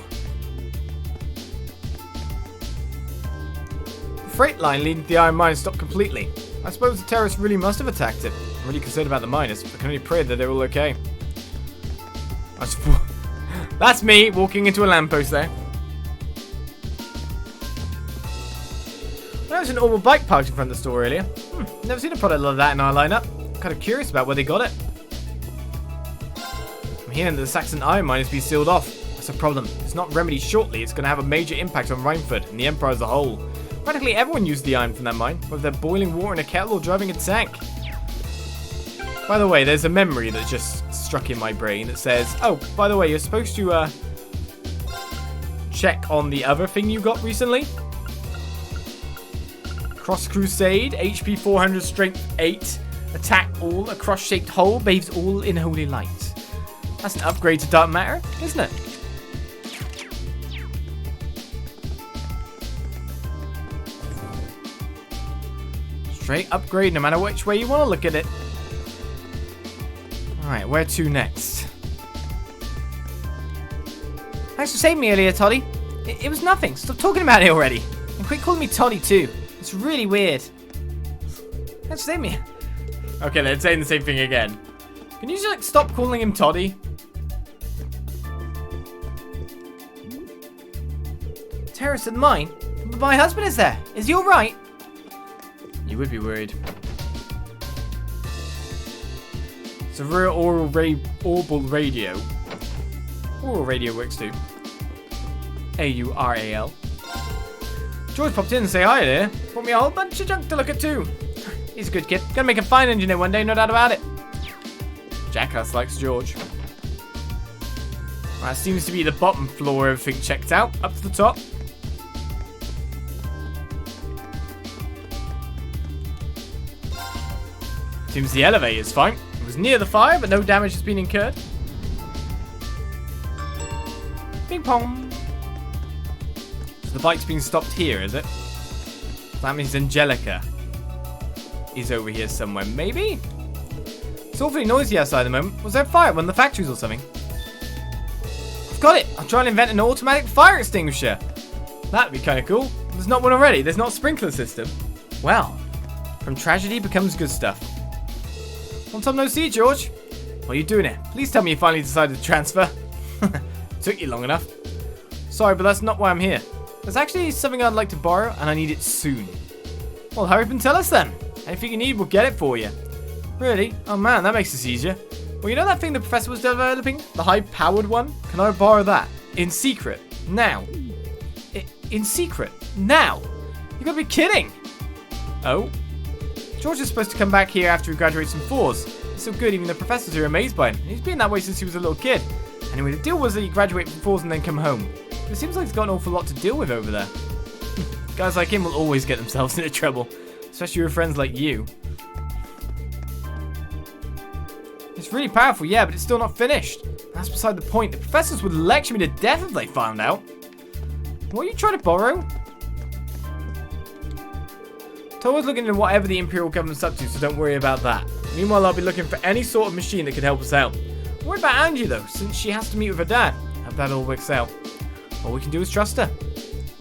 The freight line leading to the iron mine stopped completely. I suppose the terrorists really must have attacked it. I'm really concerned about the miners, but I can only pray that they're all okay. That's me walking into a lamppost there. There was an all bike parked in front of the store earlier. Never seen a product like that in our lineup. I'm kind of curious about where they got it. I'm hearing that the Sachsen iron mine has been sealed off. That's a problem. If it's not remedied shortly, it's going to have a major impact on Rheinford and the Empire as a whole. Practically everyone used the iron from that mine, whether they're boiling water in a kettle or driving a tank. By the way, there's a memory that just struck in my brain that says, oh, by the way, you're supposed to check on the other thing you got recently. Cross Crusade, HP 400, Strength 8, Attack All, a cross-shaped hole, bathes all in holy light. That's an upgrade to Dark Matter, isn't it? Straight upgrade no matter which way you want to look at it. Alright, where to next? Thanks for saving me earlier, Toddy. It was nothing. Stop talking about it already. And quit calling me Toddy too. It's really weird. Thanks for saving me. Okay, let's say the same thing again. Can you just like stop calling him Toddy? Terrorist at the mine? But my husband is there. Is he alright? You would be worried. It's a Roer Orbital Radio. Oral radio works too. AURAL. George popped in and say hi there. Brought me a whole bunch of junk to look at too. He's a good kid. Gonna make a fine engineer one day, no doubt about it. Jackass likes George. That seems to be the bottom floor, everything checked out. Up to the top. Seems the elevator's fine. It was near the fire, but no damage has been incurred. Ping pong. So the bike's been stopped here, is it? That means Angelica is over here somewhere, maybe? It's awfully noisy outside at the moment. Was there a fire at one of the factories or something? I've got it! I'll try and invent an automatic fire extinguisher. That'd be kind of cool. There's not one already. There's not a sprinkler system. Well, from tragedy becomes good stuff. Long time no see, George. What are you doing here? Please tell me you finally decided to transfer. Took you long enough. Sorry, but that's not why I'm here. There's actually something I'd like to borrow, and I need it soon. Well, hurry up and tell us then. Anything you need, we'll get it for you. Really? Oh man, that makes this easier. Well, you know that thing the professor was developing? The high-powered one? Can I borrow that? In secret. Now. In secret. Now? You gotta be kidding. Oh? George is supposed to come back here after he graduates from Thors. He's so good, even the professors are amazed by him. He's been that way since he was a little kid. Anyway, the deal was that he'd graduate from Thors and then come home. But it seems like he's got an awful lot to deal with over there. Guys like him will always get themselves into trouble. Especially with friends like you. It's really powerful, yeah, but it's still not finished. That's beside the point. The professors would lecture me to death if they found out. What are you trying to borrow? Thor's looking into whatever the Imperial government's up to, so don't worry about that. Meanwhile, I'll be looking for any sort of machine that could help us out. I'm worried about Angie, though, since she has to meet with her dad. Hope that all works out. All we can do is trust her.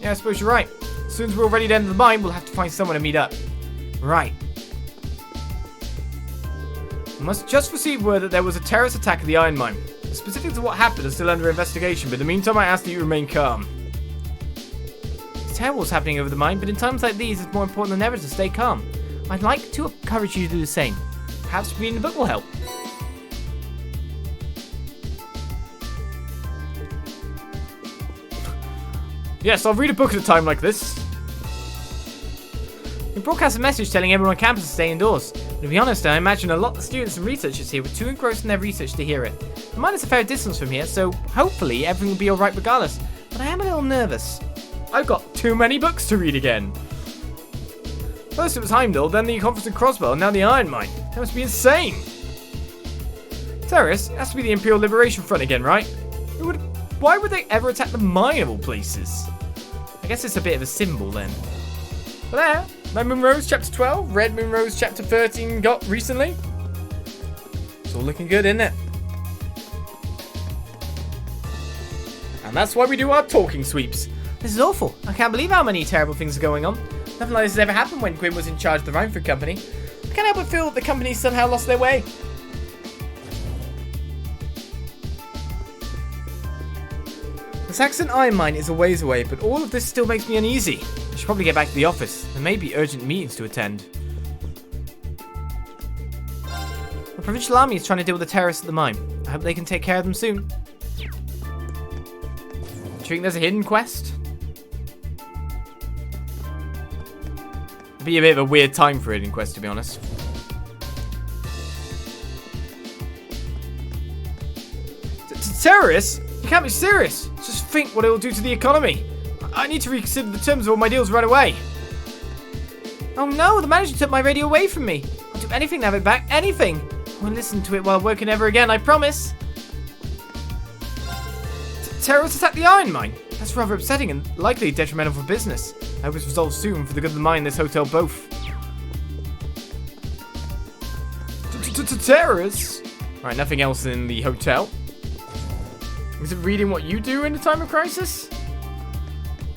Yeah, I suppose you're right. As soon as we're all ready to enter the mine, we'll have to find someone to meet up. Right. We must just receive word that there was a terrorist attack at the iron mine. The specifics of what happened are still under investigation, but in the meantime, I ask that you remain calm. It's terrible what's happening over the mine, but in times like these, it's more important than ever to stay calm. I'd like to encourage you to do the same. Perhaps reading the book will help. Yes, I'll read a book at a time like this. We broadcast a message telling everyone on campus to stay indoors. But to be honest, I imagine a lot of the students and researchers here were too engrossed in their research to hear it. The mine is a fair distance from here, so hopefully everything will be alright regardless. But I am a little nervous. I've got too many books to read again. First it was Heimdall, then the conference in Crossbow, and now the Iron Mine. That must be insane. Terrorists, it has to be the Imperial Liberation Front again, right? Why would they ever attack the mine of all places? I guess it's a bit of a symbol then. But there, Red Moon Rose chapter 12, Red Moon Rose chapter 13 got recently. It's all looking good, isn't it? And that's why we do our talking sweeps. This is awful. I can't believe how many terrible things are going on. Nothing like this has ever happened when Gwyn was in charge of the Rhineford Company. I can't help but feel that the company somehow lost their way. The Sachsen Mine is a ways away, but all of this still makes me uneasy. I should probably get back to the office. There may be urgent meetings to attend. The Provincial Army is trying to deal with the terrorists at the mine. I hope they can take care of them soon. Do you think there's a hidden quest? It'd be a bit of a weird time for a hidden quest, to be honest. Terrorists? You can't be serious. Just think what it will do to the economy. I need to reconsider the terms of all my deals right away. Oh no, the manager took my radio away from me. I'll do anything to have it back. Anything. I won't listen to it while working ever again, I promise. Terrorists attack the iron mine. That's rather upsetting and likely detrimental for business. I hope it's resolved soon for the good of the mine and this hotel both. Terrorists? Alright, nothing else in the hotel. Is it reading what you do in a time of crisis?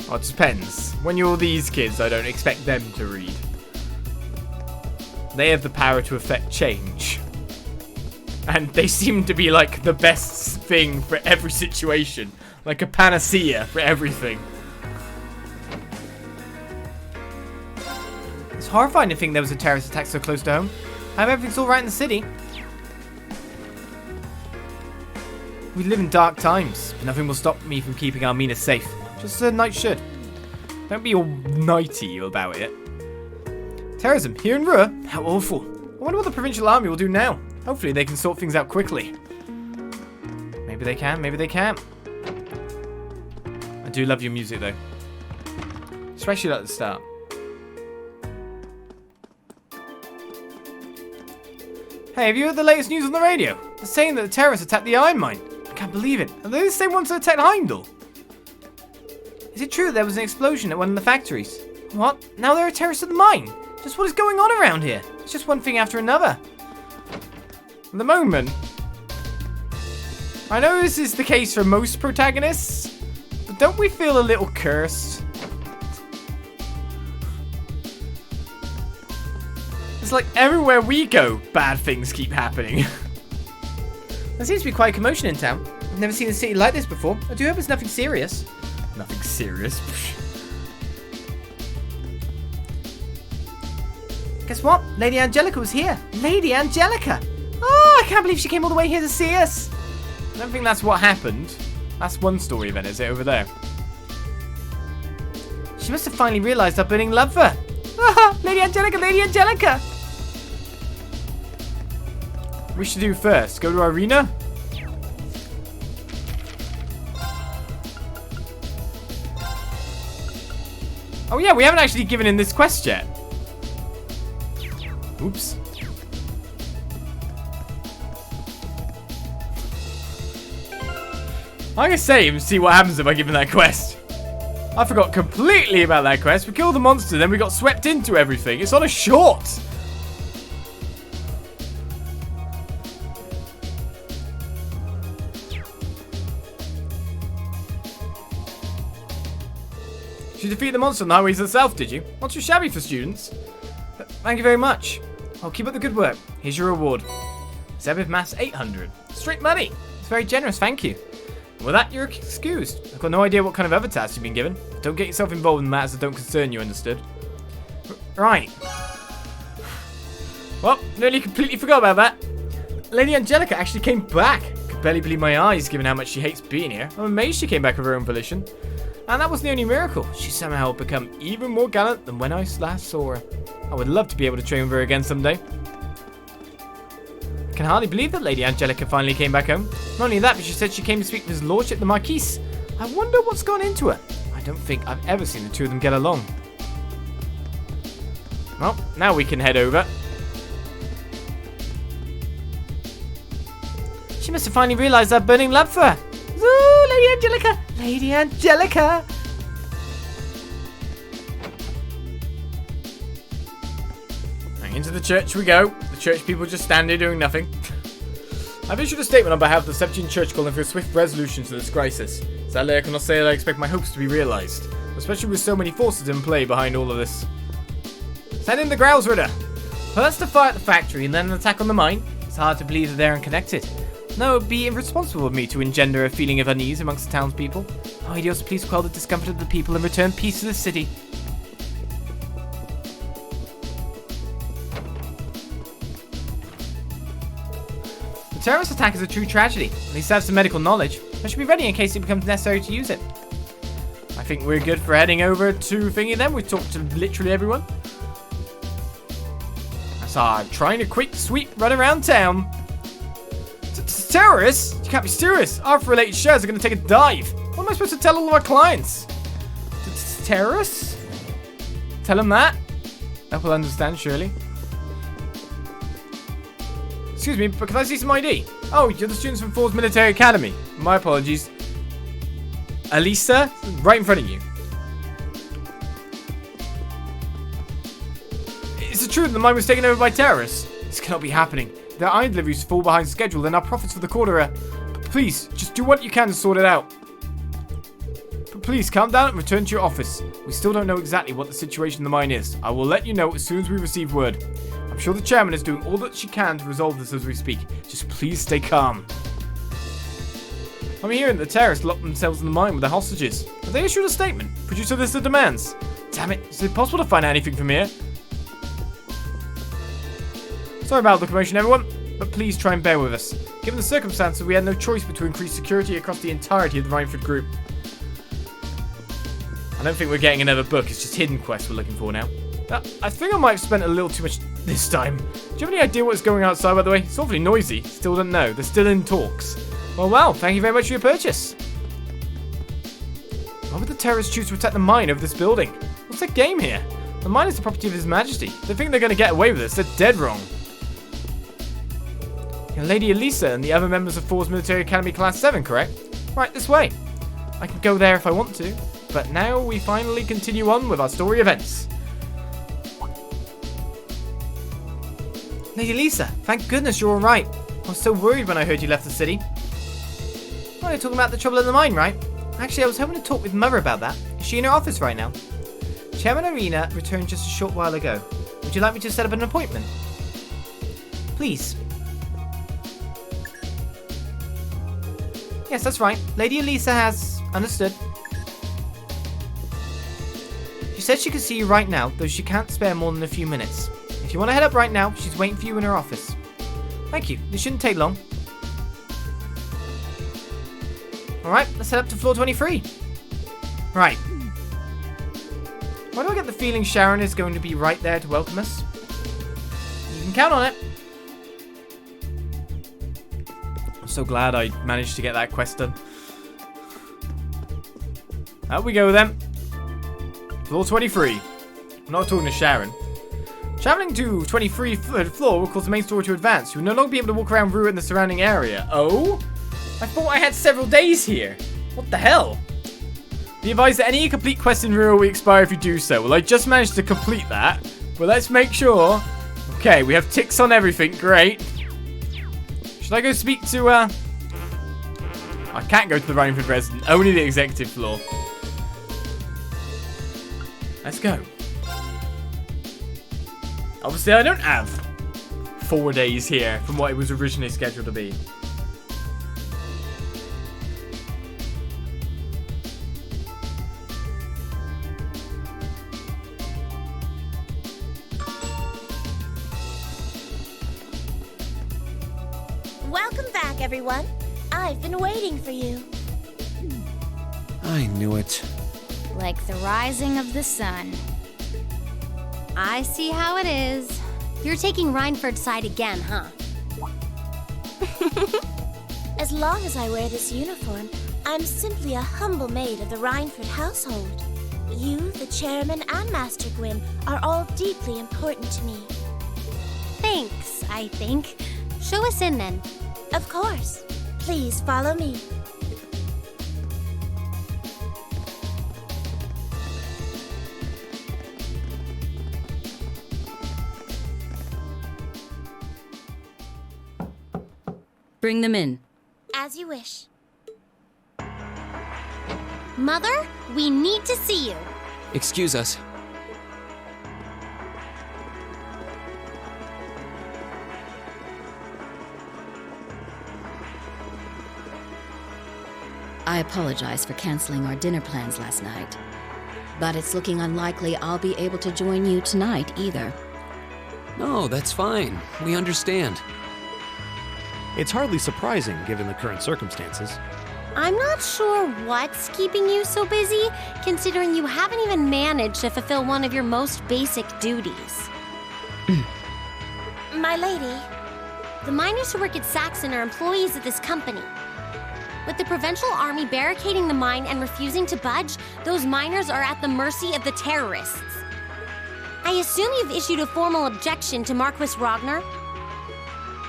Oh, it depends. When you're these kids, I don't expect them to read. They have the power to affect change. And they seem to be like the best thing for every situation. Like a panacea for everything. It's horrifying to think there was a terrorist attack so close to home. I hope everything's alright in the city. We live in dark times, but nothing will stop me from keeping Almina safe. Just a knight should. Don't be all knighty about it. Terrorism here in Roer? How awful. I wonder what the Provincial Army will do now. Hopefully they can sort things out quickly. Maybe they can, maybe they can't. I do love your music though. Especially at the start. Hey, have you heard the latest news on the radio? They're saying that the terrorists attacked the iron mine. I can't believe it. Are they the same ones that attacked Heimdall? Is it true that there was an explosion at one of the factories? What? Now there are terrorists at the mine? Just what is going on around here? It's just one thing after another. At the moment, I know this is the case for most protagonists, but don't we feel a little cursed? It's like everywhere we go, bad things keep happening. There seems to be quite a commotion in town. I've never seen a city like this before. I do hope it's nothing serious. Nothing serious? Guess what? Lady Angelica was here. Lady Angelica! Oh, I can't believe she came all the way here to see us. I don't think that's what happened. That's one story event, is it, over there? She must have finally realised our burning love for her. Ah, Lady Angelica, Lady Angelica! What we should do first? Go to our arena? Oh yeah, we haven't actually given in this quest yet. Oops. I'm gonna save and see what happens if I give him that quest. I forgot completely about that quest. We killed the monster, then we got swept into everything. It's on a short. You defeated the monster on the highways itself, did you? Not too shabby for students. Thank you very much. I'll keep up the good work. Here's your reward. Zebeth Mass 800. Straight money. It's very generous, thank you. And with that, you're excused. I've got no idea what kind of other tasks you've been given. Don't get yourself involved in matters that don't concern you, understood? Right. Well, nearly completely forgot about that. Lady Angelica actually came back. Could barely believe my eyes given how much she hates being here. I'm amazed she came back of her own volition. And that wasn't the only miracle. She somehow become even more gallant than when I last saw her. I would love to be able to train with her again someday. I can hardly believe that Lady Angelica finally came back home. Not only that, but she said she came to speak with his lordship, the Marquis. I wonder what's gone into her. I don't think I've ever seen the two of them get along. Well, now we can head over. She must have finally realised our burning love for her. Ooh, Lady Angelica! Lady Angelica! Right, into the church we go. The church people just stand here doing nothing. I've issued a statement on behalf of the Septine Church calling for a swift resolution to this crisis. Sadly, I cannot say that I expect my hopes to be realised, especially with so many forces in play behind all of this. Send in the Growlsritter! First a fire at the factory and then an attack on the mine. It's hard to believe that they're unconnected. No, it would be irresponsible of me to engender a feeling of unease amongst the townspeople. Oh, Dios, please quell the discomfort of the people and return peace to the city. The terrorist attack is a true tragedy. At least I have some medical knowledge. I should be ready in case it becomes necessary to use it. I think we're good for heading over to Thingy then. We've talked to literally everyone. That's our trying a quick sweep run around town. Terrorists? You can't be serious. Our related shares are going to take a dive. What am I supposed to tell all of our clients? Terrorists? Tell them that? That will understand, surely. Excuse me, but can I see some ID? Oh, you're the students from Thors Military Academy. My apologies. Alisa? Right in front of you. Is it true that the mine was taken over by terrorists? This cannot be happening. Their iron deliveries fall behind schedule, then our profits for the quarter are... Please, just do what you can to sort it out. But please, calm down and return to your office. We still don't know exactly what the situation in the mine is. I will let you know as soon as we receive word. I'm sure the chairman is doing all that she can to resolve this as we speak. Just please stay calm. I'm hearing that the terrorists locked themselves in the mine with their hostages. Have they issued a statement? Producer list of demands. Damn it, is it possible to find out anything from here? Sorry about the commotion, everyone, but please try and bear with us. Given the circumstances, we had no choice but to increase security across the entirety of the Rhineford group. I don't think we're getting another book, it's just hidden quests we're looking for now. I think I might have spent a little too much this time. Do you have any idea what's going on outside, by the way? It's awfully noisy. Still don't know. They're still in talks. Well, wow, thank you very much for your purchase. Why would the terrorists choose to attack the mine over this building? What's their game here? The mine is the property of His Majesty. They think they're going to get away with this. They're dead wrong. You're Lady Alisa and the other members of Thors Military Academy Class 7, correct? Right, this way. I can go there if I want to. But now we finally continue on with our story events. Lady Lisa, thank goodness you're alright. I was so worried when I heard you left the city. Oh, you're talking about the trouble in the mine, right? Actually, I was hoping to talk with Mother about that. Is she in her office right now? Chairman Arena returned just a short while ago. Would you like me to set up an appointment? Please. Yes, that's right. Lady Elisa has... Understood. She said she could see you right now, though she can't spare more than a few minutes. If you want to head up right now, she's waiting for you in her office. Thank you. This shouldn't take long. Alright, let's head up to floor 23. Right. Why do I get the feeling Sharon is going to be right there to welcome us? You can count on it. I'm so glad I managed to get that quest done. Out we go then. Floor 23. I'm not talking to Sharon. Traveling to 23rd floor will cause the main story to advance. You will no longer be able to walk around Roer and the surrounding area. Oh? I thought I had several days here. What the hell? Be advised that any complete quest in Roer will expire if you do so. Well, I just managed to complete that. But let's make sure. Okay, we have ticks on everything. Great. Should I go speak to, I can't go to the Rhineford resident. Only the executive floor. Let's go. Obviously, I don't have 4 days here from what it was originally scheduled to be. back, everyone. I've been waiting for you. I knew it. Like the rising of the sun. I see how it is. You're taking Reinford's side again, huh? As long as I wear this uniform, I'm simply a humble maid of the Reinford household. You, the chairman, and Master Gwyn are all deeply important to me. Thanks, I think. Show us in then. Of course. Please follow me. Bring them in. As you wish. Mother, we need to see you. Excuse us. I apologize for canceling our dinner plans last night. But it's looking unlikely I'll be able to join you tonight either. No, that's fine. We understand. It's hardly surprising given the current circumstances. I'm not sure what's keeping you so busy, considering you haven't even managed to fulfill one of your most basic duties. My lady. The miners who work at Sachsen are employees of this company. With the Provincial Army barricading the mine and refusing to budge, those miners are at the mercy of the terrorists. I assume you've issued a formal objection to Marquis Ragnar?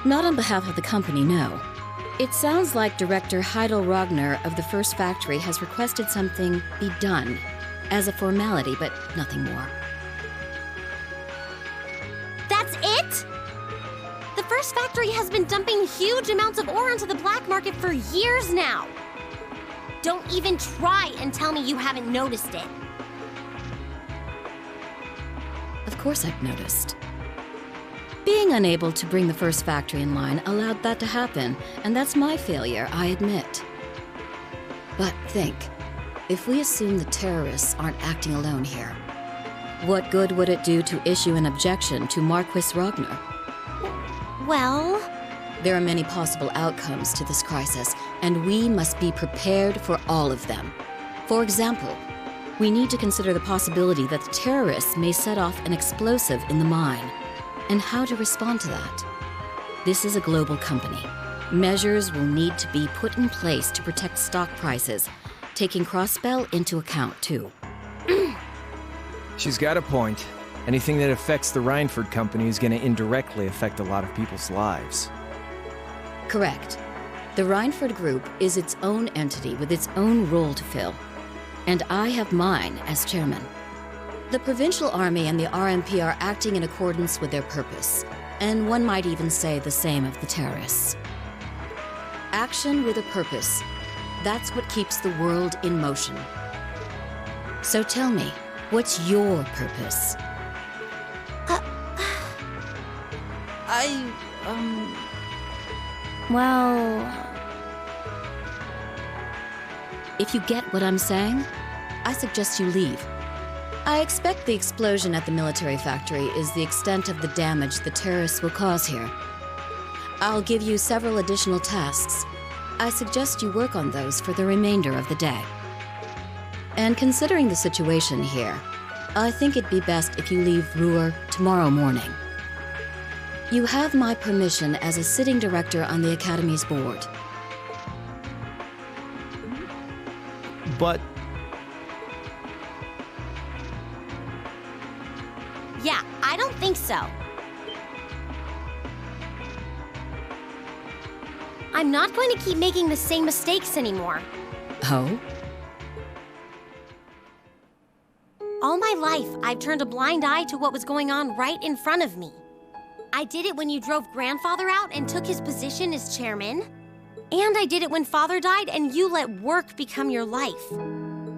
Not on behalf of the company, no. It sounds like Director Heidel Ragnar of the first factory has requested something be done as a formality, but nothing more. That's it? The first factory has been dumping huge amounts of ore onto the black market for years now. Don't even try and tell me you haven't noticed it. Of course I've noticed. Being unable to bring the first factory in line allowed that to happen, and that's my failure, I admit. But think, if we assume the terrorists aren't acting alone here, what good would it do to issue an objection to Marquis Ragnar? Well, there are many possible outcomes to this crisis, and we must be prepared for all of them. For example, we need to consider the possibility that the terrorists may set off an explosive in the mine, and how to respond to that. This is a global company. Measures will need to be put in place to protect stock prices, taking cross-spell into account, too. She's got a point. Anything that affects the Reinford company is going to indirectly affect a lot of people's lives. Correct. The Reinford Group is its own entity with its own role to fill, and I have mine as chairman. The Provincial Army and the RMP are acting in accordance with their purpose, and one might even say the same of the terrorists. Action with a purpose, that's what keeps the world in motion. So tell me, what's your purpose? Well... If you get what I'm saying, I suggest you leave. I expect the explosion at the military factory is the extent of the damage the terrorists will cause here. I'll give you several additional tasks. I suggest you work on those for the remainder of the day. And considering the situation here, I think it'd be best if you leave Roer tomorrow morning. You have my permission as a sitting director on the Academy's board. But Yeah, I don't think so. I'm not going to keep making the same mistakes anymore. Oh? All my life, I've turned a blind eye to what was going on right in front of me. I did it when you drove Grandfather out and took his position as chairman. And I did it when Father died and you let work become your life.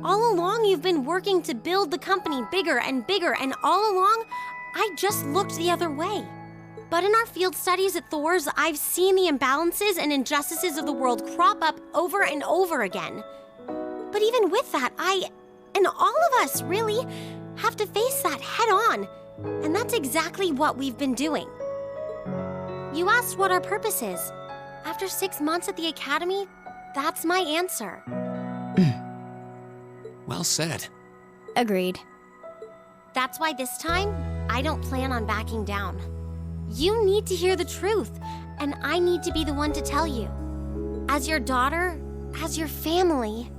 All along, you've been working to build the company bigger, and all along, I just looked the other way. But in our field studies at Thors, I've seen the imbalances and injustices of the world crop up over and over again. But even with that, I, and all of us, really, have to face that head on. And that's exactly what we've been doing. You asked what our purpose is. After 6 months at the academy, that's my answer. Well said. Agreed. That's why this time, I don't plan on backing down. You need to hear the truth, and I need to be the one to tell you. As your daughter, as your family,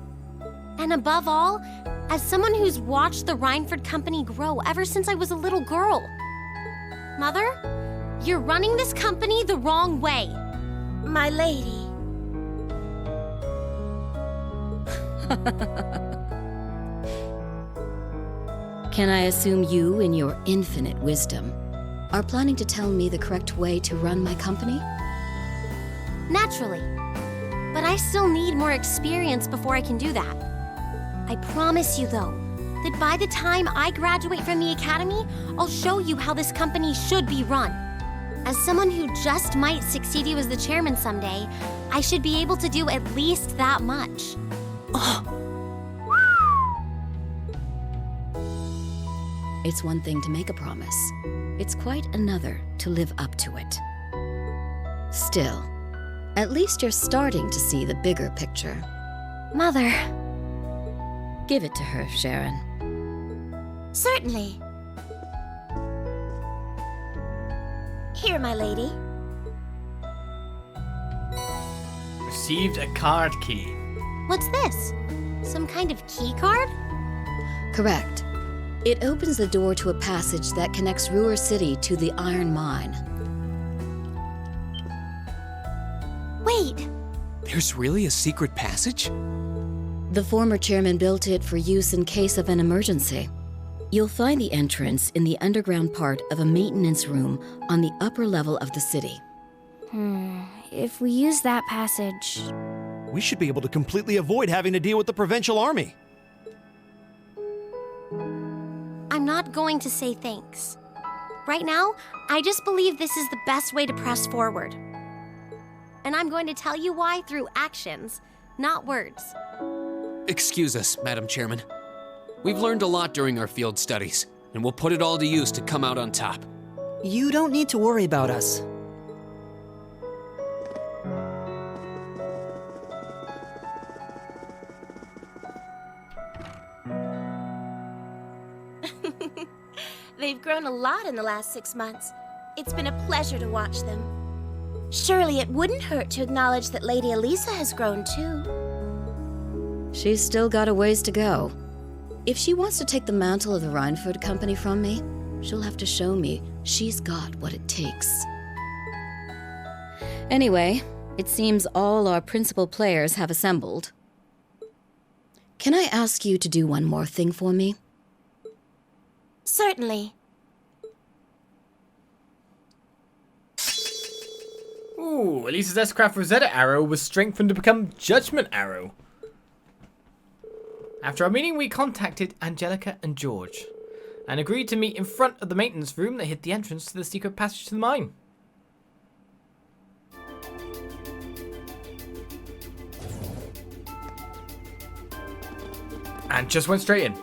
and above all, as someone who's watched the Reinford Company grow ever since I was a little girl. Mother, you're running this company the wrong way. My lady. Can I assume you, in your infinite wisdom, are planning to tell me the correct way to run my company? Naturally. But I still need more experience before I can do that. I promise you, though, that by the time I graduate from the academy, I'll show you how this company should be run. As someone who just might succeed you as the chairman someday, I should be able to do at least that much. It's one thing to make a promise. It's quite another to live up to it. Still, at least you're starting to see the bigger picture. Mother. Give it to her, Sharon. Certainly. Here, my lady. Received a card key. What's this? Some kind of key card? Correct. It opens the door to a passage that connects Roer City to the Iron Mine. Wait! There's really a secret passage? The former chairman built it for use in case of an emergency. You'll find the entrance in the underground part of a maintenance room on the upper level of the city. If we use that passage... We should be able to completely avoid having to deal with the provincial army. I'm not going to say thanks. Right now, I just believe this is the best way to press forward. And I'm going to tell you why through actions, not words. Excuse us, Madam Chairman. We've learned a lot during our field studies, and we'll put it all to use to come out on top. You don't need to worry about us. They've grown a lot in the last 6 months. It's been a pleasure to watch them. Surely it wouldn't hurt to acknowledge that Lady Elisa has grown too. She's still got a ways to go. If she wants to take the mantle of the Reinford Company from me, she'll have to show me she's got what it takes. Anyway, it seems all our principal players have assembled. Can I ask you to do one more thing for me? Certainly. Ooh, Elisa's S-Craft Rosetta Arrow was strengthened to become Judgment Arrow. After our meeting, we contacted Angelica and George and agreed to meet in front of the maintenance room that hid the entrance to the secret passage to the mine. And just went straight in.